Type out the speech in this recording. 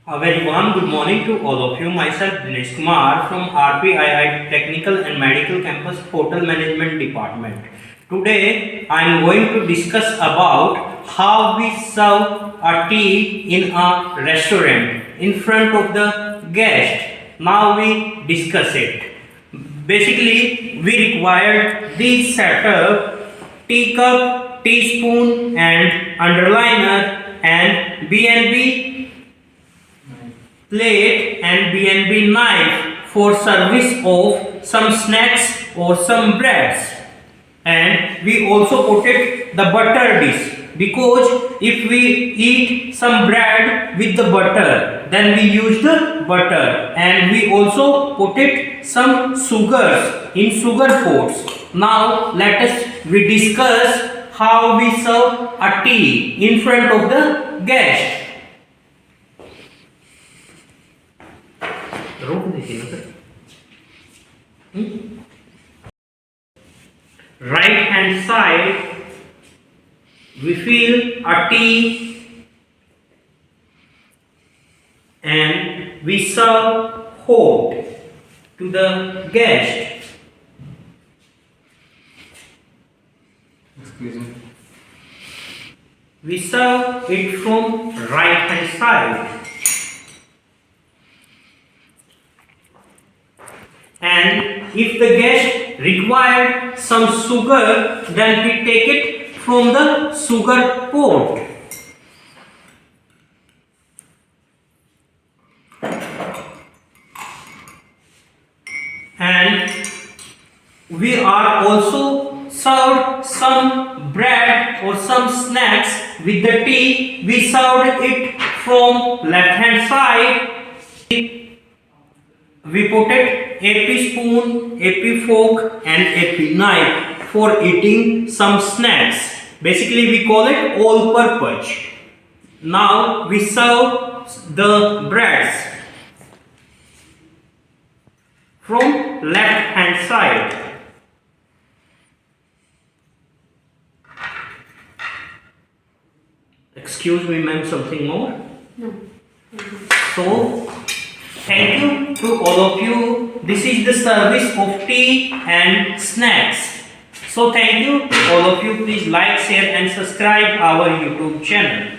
A very warm good morning to all of you. Myself DINESH Kumar from RPII Technical and Medical Campus Hotel Management Department. Today I am going to discuss about how we serve a tea in a restaurant in front of the guest. Now we discuss it. Basically we required this setup: teacup, teaspoon and underliner and B&B plate and B&B knife for service of some snacks or some breads. And we also put it the butter dish, because if we eat some bread with the butter, then we use the butter. And we also put it some sugars in sugar pots. Now let us we discuss how we serve a tea in front of the guest. Right hand side we fill a tea and we serve hot to the guest. Excuse me. We serve it from right hand side. And if the guest required some sugar, then we take it from the sugar pot. And we are also served some bread or some snacks with the tea. We served it from left hand side. We put it AP spoon, AP fork and AP knife for eating some snacks. Basically we call it all purpose. Now we serve the breads from left hand side. Excuse me ma'am, something more? No. So thank you to all of you. This is the service of tea and snacks. So thank you to all of you. Please like, share and subscribe our YouTube channel.